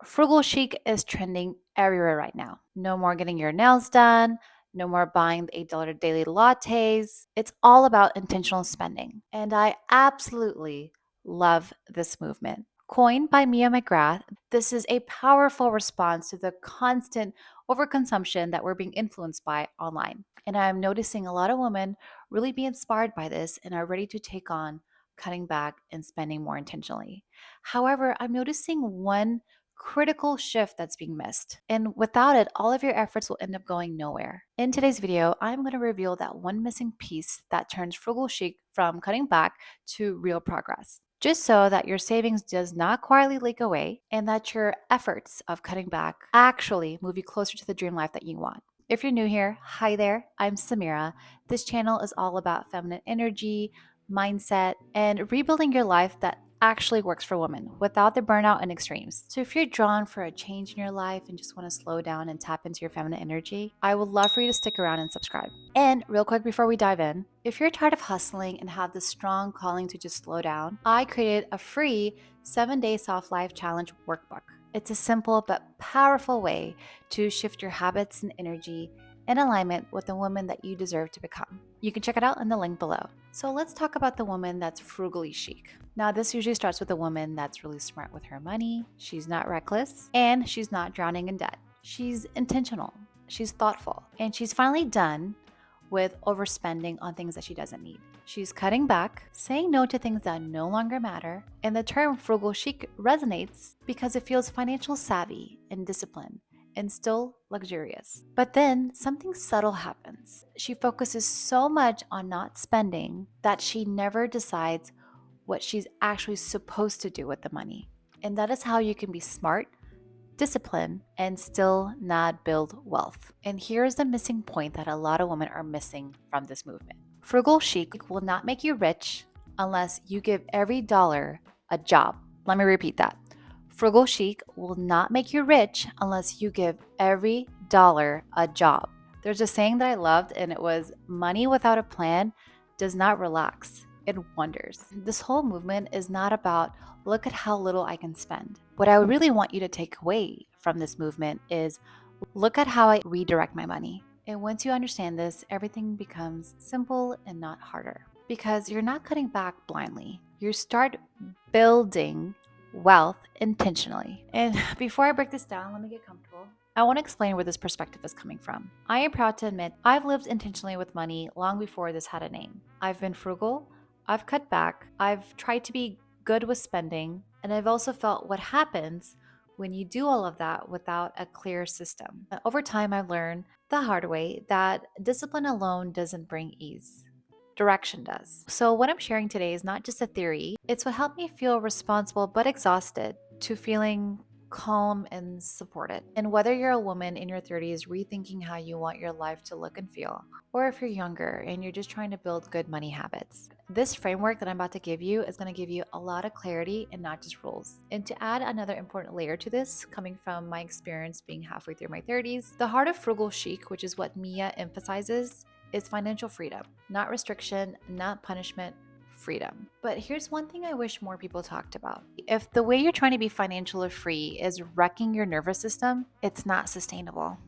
Frugal chic is trending everywhere right now. No more getting your nails done, no more buying the $8 daily lattes. It's all about intentional spending. And I absolutely love this movement. Coined by Mia McGrath, this is a powerful response to the constant overconsumption that we're being influenced by online. And I'm noticing a lot of women really be inspired by this and are ready to take on cutting back and spending more intentionally. However, I'm noticing one critical shift that's being missed. And without it, all of your efforts will end up going nowhere. In today's video, I'm going to reveal that one missing piece that turns frugal chic from cutting back to real progress. Just so that your savings does not quietly leak away and that your efforts of cutting back actually move you closer to the dream life that you want. If you're new here, hi there, I'm Samira. This channel is all about feminine energy, mindset, and rebuilding your life that actually works for women without the burnout and extremes. So if you're drawn for a change in your life and just want to slow down and tap into your feminine energy, I would love for you to stick around and subscribe. And real quick before we dive in, if you're tired of hustling and have this strong calling to just slow down, I created a free 7-day soft life challenge workbook. It's a simple but powerful way to shift your habits and energy in alignment with the woman that you deserve to become. You can check it out in the link below. So let's talk about the woman that's frugally chic. Now, this usually starts with a woman that's really smart with her money, she's not reckless, and she's not drowning in debt. She's intentional, she's thoughtful, and she's finally done with overspending on things that she doesn't need. She's cutting back, saying no to things that no longer matter, and the term frugal chic resonates because it feels financial savvy and disciplined and still luxurious. But then something subtle happens. She focuses so much on not spending that she never decides what she's actually supposed to do with the money. And that is how you can be smart, disciplined, and still not build wealth. And here's the missing point that a lot of women are missing from this movement. Frugal chic will not make you rich unless you give every dollar a job. Let me repeat that. Frugal chic will not make you rich unless you give every dollar a job. There's a saying that I loved, and it was money without a plan does not relax, it wonders. This whole movement is not about look at how little I can spend. What I really want you to take away from this movement is look at how I redirect my money. And once you understand this, everything becomes simple and not harder because you're not cutting back blindly. You start building wealth intentionally. And before I break this down, let me get comfortable. I want to explain where this perspective is coming from. I am proud to admit I've lived intentionally with money long before this had a name. I've been frugal, I've cut back, I've tried to be good with spending, and I've also felt what happens when you do all of that without a clear system. Over time, I've learned the hard way that discipline alone doesn't bring ease. Direction does. So, what I'm sharing today is not just a theory, it's what helped me feel responsible but exhausted to feeling calm and supported. And whether you're a woman in your 30s rethinking how you want your life to look and feel, or if you're younger and you're just trying to build good money habits, this framework that I'm about to give you is going to give you a lot of clarity and not just rules. And to add another important layer to this, coming from my experience being halfway through my 30s, the heart of frugal chic, which is what Mia emphasizes, is financial freedom, not restriction, not punishment, freedom. But here's one thing I wish more people talked about. If the way you're trying to be financially free is wrecking your nervous system, it's not sustainable.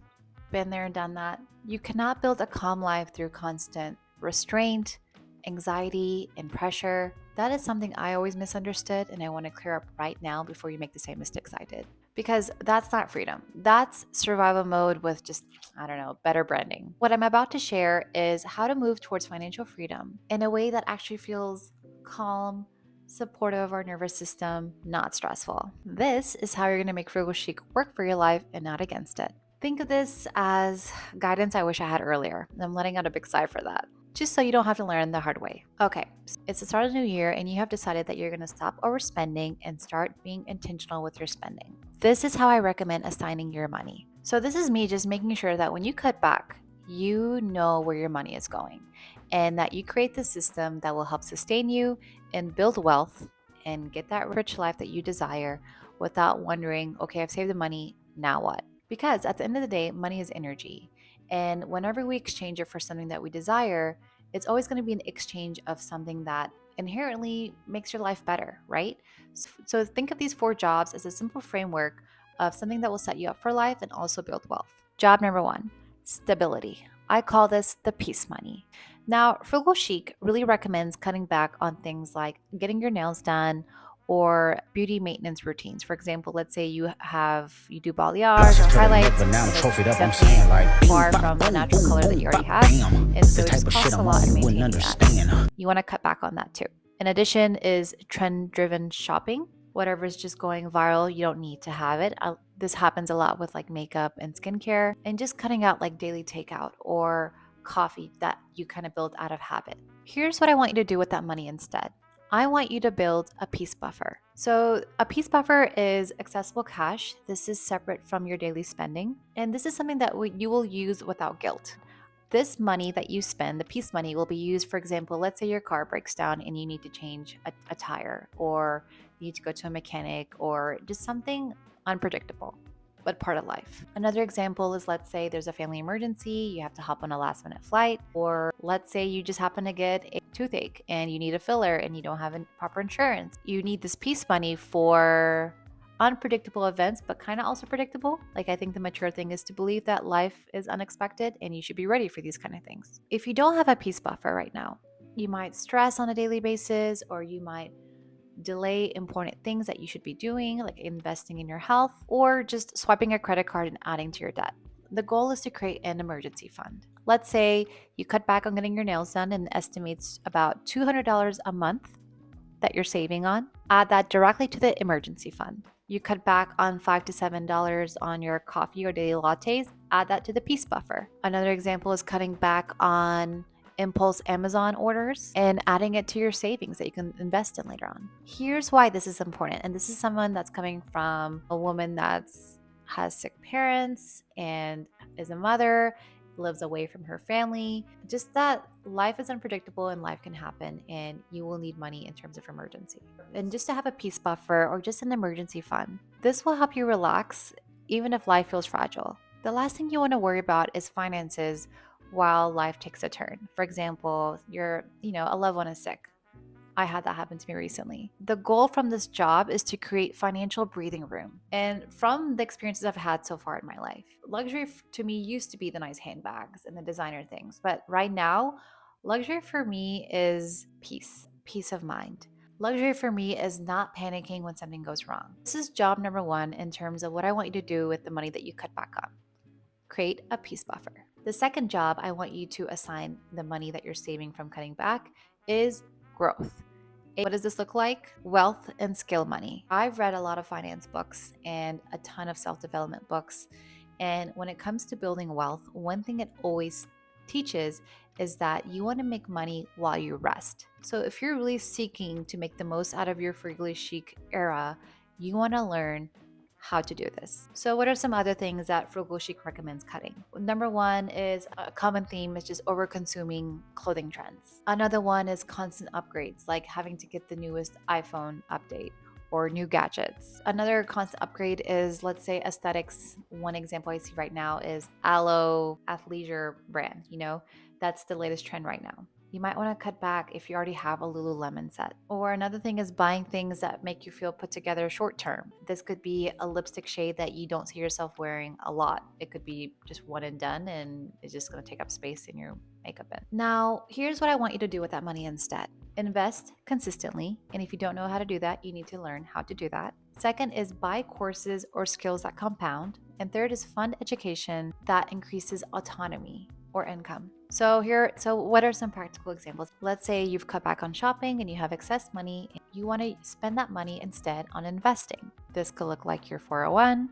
Been there and done that. You cannot build a calm life through constant restraint, anxiety, and pressure. That is something I always misunderstood, and I want to clear up right now before you make the same mistakes I did. Because that's not freedom. That's survival mode with just, I don't know, better branding. What I'm about to share is how to move towards financial freedom in a way that actually feels calm, supportive of our nervous system, not stressful. This is how you're going to make frugal chic work for your life and not against it. Think of this as guidance I wish I had earlier. I'm letting out a big sigh for that, just so you don't have to learn the hard way. Okay, it's the start of the new year and you have decided that you're going to stop overspending and start being intentional with your spending. This is how I recommend assigning your money. So this is me just making sure that when you cut back, you know where your money is going and that you create the system that will help sustain you and build wealth and get that rich life that you desire without wondering, okay, I've saved the money, now what? Because at the end of the day, money is energy. And whenever we exchange it for something that we desire, it's always going to be an exchange of something that inherently makes your life better, right? So think of these 4 jobs as a simple framework of something that will set you up for life and also build wealth. Job number one, stability. I call this the peace money. Now, Frugal Chic really recommends cutting back on things like getting your nails done or beauty maintenance routines. For example, let's say you do balayage or highlights, and it's definitely far from the natural color that you already have, and so it just costs a lot in maintaining that. You want to cut back on that too. In addition is trend-driven shopping. Whatever is just going viral, you don't need to have it. This happens a lot with like makeup and skincare, and just cutting out like daily takeout or coffee that you kind of build out of habit. Here's what I want you to do with that money instead. I want you to build a peace buffer. So, a peace buffer is accessible cash. This is separate from your daily spending, and this is something that you will use without guilt. This money that you spend, the peace money, will be used, for example, let's say your car breaks down and you need to change a tire, or you need to go to a mechanic, or just something unpredictable, but part of life. Another example is, let's say there's a family emergency, you have to hop on a last minute flight, or let's say you just happen to get a toothache and you need a filler and you don't have proper insurance. You need this peace money for unpredictable events, but kind of also predictable. Like, I think the mature thing is to believe that life is unexpected and you should be ready for these kind of things. If you don't have a peace buffer right now, you might stress on a daily basis, or you might delay important things that you should be doing, like investing in your health, or just swiping a credit card and adding to your debt. The goal is to create an emergency fund. Let's say you cut back on getting your nails done and estimates about $200 a month that you're saving on. Add that directly to the emergency fund. You cut back on $5 to $7 on your coffee or daily lattes, add that to the peace buffer. Another example is cutting back on impulse Amazon orders and adding it to your savings that you can invest in later on. Here's why this is important, and this is someone that's coming from a woman that has sick parents and is a mother, lives away from her family. Just that life is unpredictable and life can happen, and you will need money in terms of emergency. And just to have a peace buffer or just an emergency fund, this will help you relax even if life feels fragile. The last thing you want to worry about is finances while life takes a turn. For example, a loved one is sick. I had that happen to me recently. The goal from this job is to create financial breathing room. And from the experiences I've had so far in my life, luxury to me used to be the nice handbags and the designer things. But right now, luxury for me is peace of mind. Luxury for me is not panicking when something goes wrong. This is job number one in terms of what I want you to do with the money that you cut back on. Create a peace buffer. The second job I want you to assign the money that you're saving from cutting back is growth. What does this look like? Wealth and skill money. I've read a lot of finance books and a ton of self-development books. And when it comes to building wealth, one thing it always teaches is that you want to make money while you rest. So if you're really seeking to make the most out of your frugally chic era, you want to learn how to do this. So what are some other things that Frugal Chic recommends cutting? Number one is a common theme is just over consuming clothing trends. Another one is constant upgrades, like having to get the newest iPhone update or new gadgets. Another constant upgrade is, let's say, aesthetics. One example I see right now is Aloe athleisure brand. That's the latest trend right now. You might want to cut back if you already have a Lululemon set. Or another thing is buying things that make you feel put together short term. This could be a lipstick shade that you don't see yourself wearing a lot. It could be just one and done, and it's just going to take up space in your makeup bin. Now, here's what I want you to do with that money instead. Invest consistently, and if you don't know how to do that, you need to learn how to do that. Second is buy courses or skills that compound. And third is fund education that increases autonomy or income. So what are some practical examples? Let's say you've cut back on shopping and you have excess money and you want to spend that money instead on investing. This could look like your 401,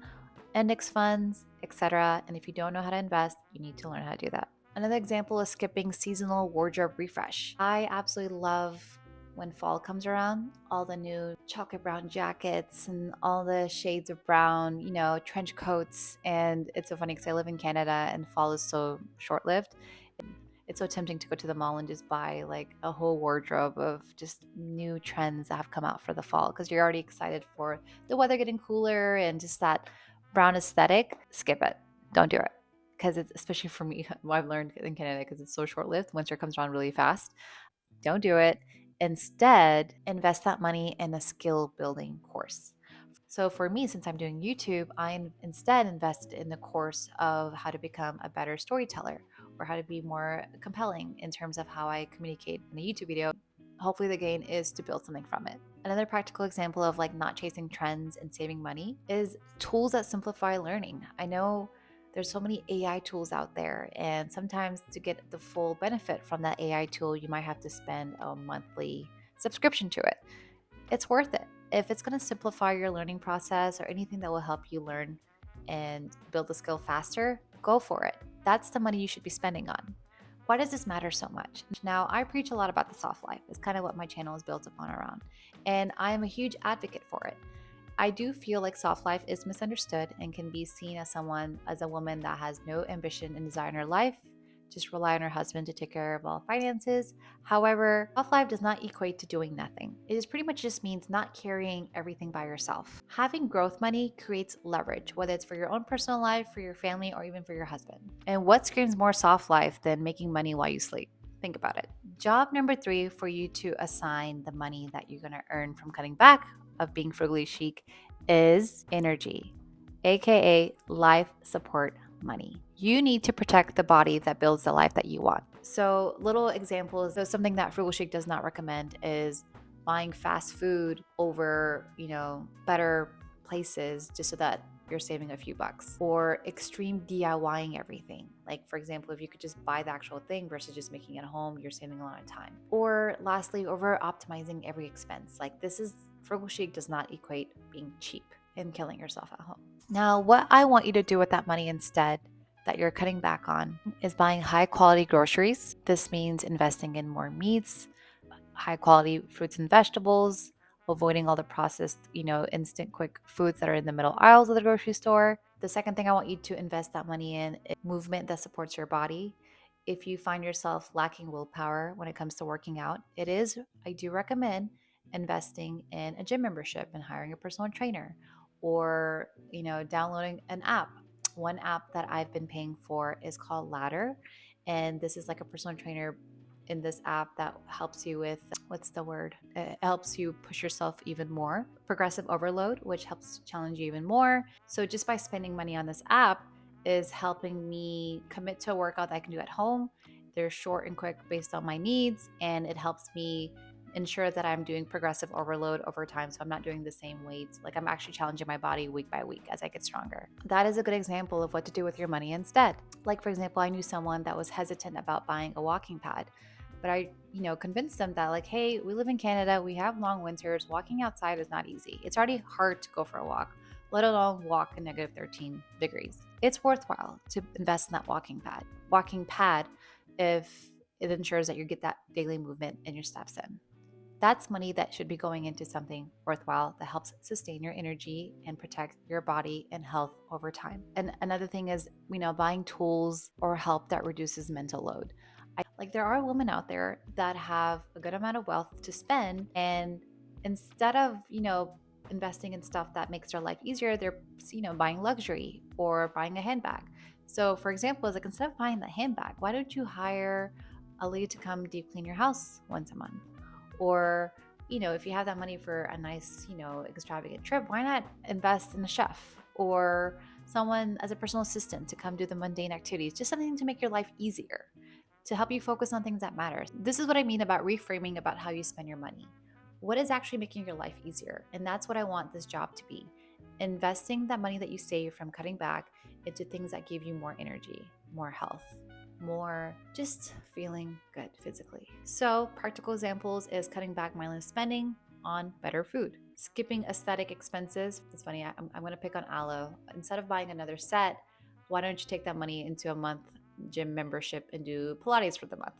index funds, etc. And if you don't know how to invest, you need to learn how to do that. Another example is skipping seasonal wardrobe refresh. I absolutely love when fall comes around, all the new chocolate brown jackets and all the shades of brown, trench coats. And it's so funny because I live in Canada and fall is so short-lived. It's so tempting to go to the mall and just buy like a whole wardrobe of just new trends that have come out for the fall because you're already excited for the weather getting cooler and just that brown aesthetic. Skip it. Don't do it. Because it's, especially for me, I've learned in Canada, because it's so short-lived, winter comes around really fast. Don't do it. Instead, invest that money in a skill building course. So for me, since I'm doing YouTube, instead invested in the course of how to become a better storyteller or how to be more compelling in terms of how I communicate in a YouTube video. Hopefully the gain is to build something from it. Another practical example of like not chasing trends and saving money is tools that simplify learning. I know there's so many AI tools out there, and sometimes to get the full benefit from that AI tool, you might have to spend a monthly subscription to it. It's worth it. If it's going to simplify your learning process or anything that will help you learn and build the skill faster, go for it. That's the money you should be spending on. Why does this matter so much? Now, I preach a lot about the soft life. It's kind of what my channel is built upon around. And I am a huge advocate for it. I do feel like soft life is misunderstood and can be seen as a woman that has no ambition and desire in her life, just rely on her husband to take care of all finances. However, soft life does not equate to doing nothing. It is pretty much just means not carrying everything by yourself. Having growth money creates leverage, whether it's for your own personal life, for your family, or even for your husband. And what screams more soft life than making money while you sleep? Think about it. Job number 3 for you to assign the money that you're going to earn from cutting back of being frugally chic is energy, aka life support money. You need to protect the body that builds the life that you want. So, little examples. So, something that Frugal Chic does not recommend is buying fast food over, better places just so that you're saving a few bucks, or extreme DIYing everything. Like, for example, if you could just buy the actual thing versus just making it home, you're saving a lot of time. Or lastly, over optimizing every expense. Like, Frugal Chic does not equate being cheap and killing yourself at home. Now, what I want you to do with that money instead that you're cutting back on is buying high quality groceries. This means investing in more meats, high quality fruits and vegetables, avoiding all the processed, instant quick foods that are in the middle aisles of the grocery store. The second thing I want you to invest that money in is movement that supports your body. If you find yourself lacking willpower when it comes to working out, I do recommend investing in a gym membership and hiring a personal trainer, or, downloading an app. One app that I've been paying for is called Ladder. And this is like a personal trainer in this app that helps you with what's the word? It helps you push yourself even more. Progressive overload, which helps challenge you even more. So just by spending money on this app is helping me commit to a workout that I can do at home. They're short and quick based on my needs, and it helps me ensure that I'm doing progressive overload over time. So I'm not doing the same weights. Like, I'm actually challenging my body week by week as I get stronger. That is a good example of what to do with your money instead. Like, for example, I knew someone that was hesitant about buying a walking pad, but I, convinced them that, like, hey, we live in Canada, we have long winters, walking outside is not easy. It's already hard to go for a walk, let alone walk in negative 13 degrees. It's worthwhile to invest in that walking pad if it ensures that you get that daily movement in your steps in. That's money that should be going into something worthwhile that helps sustain your energy and protect your body and health over time. And another thing is, buying tools or help that reduces mental load. There are women out there that have a good amount of wealth to spend, and instead of, investing in stuff that makes their life easier, they're, buying luxury or buying a handbag. So, for example, is like, instead of buying the handbag, why don't you hire a lady to come deep clean your house once a month? Or, if you have that money for a nice, extravagant trip, why not invest in a chef or someone as a personal assistant to come do the mundane activities? Just something to make your life easier, to help you focus on things that matter. This is what I mean about reframing about how you spend your money. What is actually making your life easier? And that's what I want this job to be. Investing that money that you save from cutting back into things that give you more energy, more health, more just feeling good physically. So, practical examples is cutting back mindless spending on better food, skipping aesthetic expenses. It's funny, I'm going to pick on aloe. Instead of buying another set, why don't you take that money into a month gym membership and do Pilates for the month?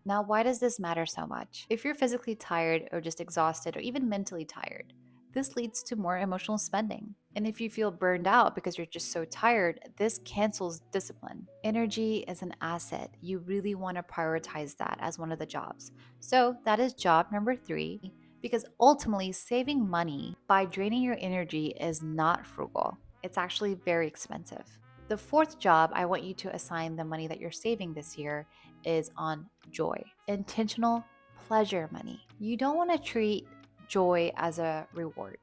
Now, why does this matter so much? If you're physically tired or just exhausted or even mentally tired, this leads to more emotional spending. And if you feel burned out because you're just so tired, this cancels discipline. Energy is an asset. You really want to prioritize that as one of the jobs. So that is job number 3, because ultimately saving money by draining your energy is not frugal. It's actually very expensive. The 4th job I want you to assign the money that you're saving this year is on joy, intentional pleasure money. You don't want to treat joy as a reward.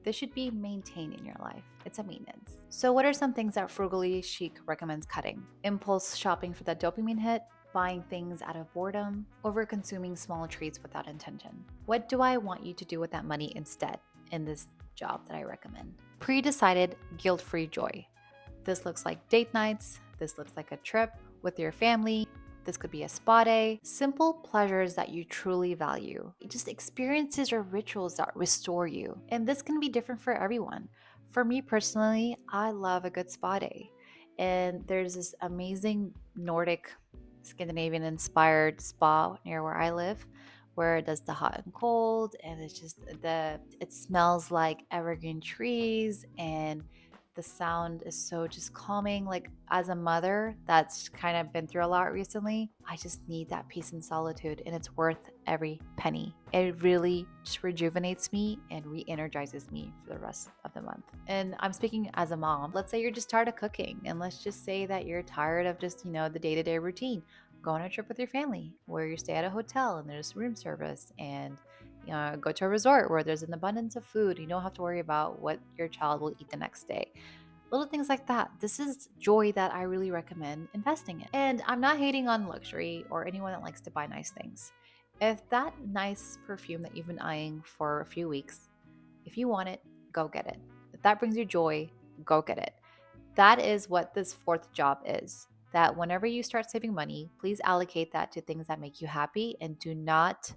This should be maintained in your life. It's a maintenance. So what are some things that Frugally Chic recommends cutting? Impulse shopping for that dopamine hit, buying things out of boredom, over-consuming small treats without intention. What do I want you to do with that money instead in this job that I recommend? Pre-decided guilt-free joy. This looks like date nights. This looks like a trip with your family. This could be a spa day. Simple pleasures that you truly value. Just experiences or rituals that restore you. And this can be different for everyone. For me personally, I love a good spa day. And there's this amazing Nordic, Scandinavian inspired spa near where I live, where it does the hot and cold, and it smells like evergreen trees, and the sound is so just calming. Like, as a mother that's kind of been through a lot recently, I just need that peace and solitude, and it's worth every penny. It really just rejuvenates me and re-energizes me for the rest of the month. And I'm speaking as a mom. Let's say you're just tired of cooking, and let's just say that you're tired of just, the day-to-day routine. Go on a trip with your family where you stay at a hotel and there's room service, and go to a resort where there's an abundance of food. You don't have to worry about what your child will eat the next day. Little things like that. This is joy that I really recommend investing in. And I'm not hating on luxury or anyone that likes to buy nice things. If that nice perfume that you've been eyeing for a few weeks, if you want it, go get it. If that brings you joy, go get it. That is what this fourth job is. That whenever you start saving money, please allocate that to things that make you happy and do not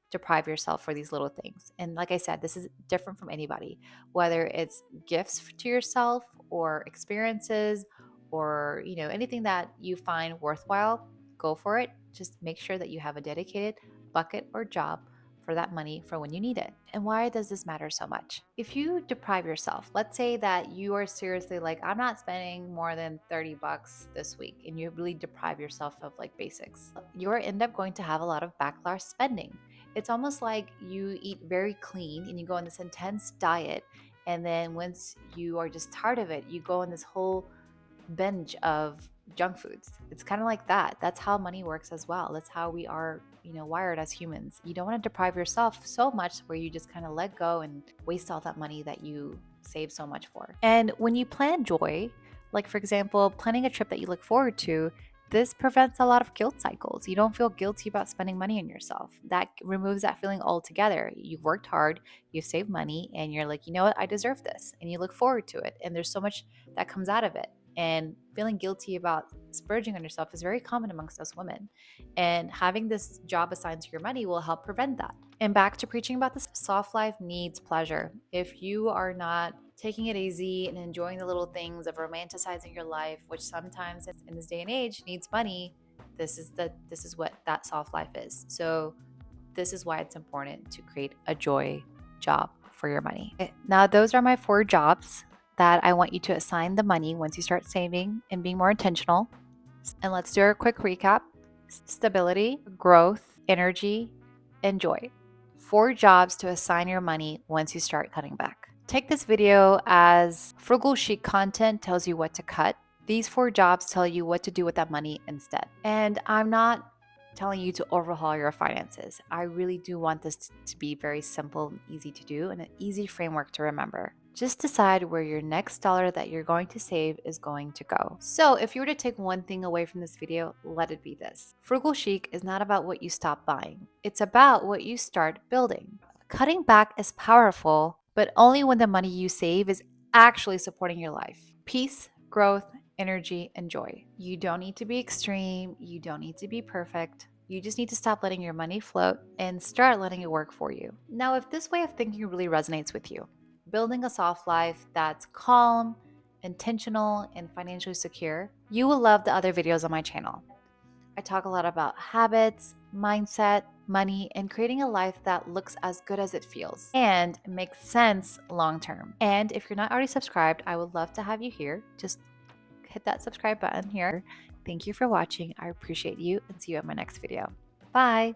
deprive yourself for these little things. And like I said, this is different from anybody, whether it's gifts to yourself or experiences or, anything that you find worthwhile, go for it. Just make sure that you have a dedicated bucket or job for that money for when you need it. And why does this matter so much? If you deprive yourself, let's say that you are seriously like, I'm not spending more than $30 this week, and you really deprive yourself of like basics, you'll end up going to have a lot of backlash spending. It's almost like you eat very clean and you go on this intense diet, and then once you are just tired of it, you go on this whole binge of junk foods. It's kind of like that. That's how money works as well. That's how we are, wired as humans. You don't want to deprive yourself so much where you just kind of let go and waste all that money that you save so much for. And when you plan joy, like for example, planning a trip that you look forward to, this prevents a lot of guilt cycles. You don't feel guilty about spending money on yourself. That removes that feeling altogether. You've worked hard, you've saved money, and you're like, you know what, I deserve this. And you look forward to it. And there's so much that comes out of it. And feeling guilty about splurging on yourself is very common amongst us women. And having this job assigned to your money will help prevent that. And back to preaching about this, soft life needs pleasure. If you are not taking it easy and enjoying the little things of romanticizing your life, which sometimes in this day and age needs money, this is what that soft life is. So this is why it's important to create a joy job for your money. Okay, now those are my 4 jobs that I want you to assign the money once you start saving and being more intentional. And let's do a quick recap. Stability, growth, energy, and joy. 4 jobs to assign your money once you start cutting back. Take this video as Frugal Chic content tells you what to cut. These 4 jobs tell you what to do with that money instead. And I'm not telling you to overhaul your finances. I really do want this to be very simple and easy to do and an easy framework to remember. Just decide where your next dollar that you're going to save is going to go. So if you were to take one thing away from this video, let it be this. Frugal Chic is not about what you stop buying. It's about what you start building. Cutting back is powerful, but only when the money you save is actually supporting your life. Peace, growth, energy, and joy. You don't need to be extreme. You don't need to be perfect. You just need to stop letting your money float and start letting it work for you. Now, if this way of thinking really resonates with you, building a soft life that's calm, intentional, and financially secure, you will love the other videos on my channel. I talk a lot about habits, mindset, money, and creating a life that looks as good as it feels and makes sense long term. And if you're not already subscribed, I would love to have you here. Just hit that subscribe button here. Thank you for watching. I appreciate you and see you at my next video. Bye.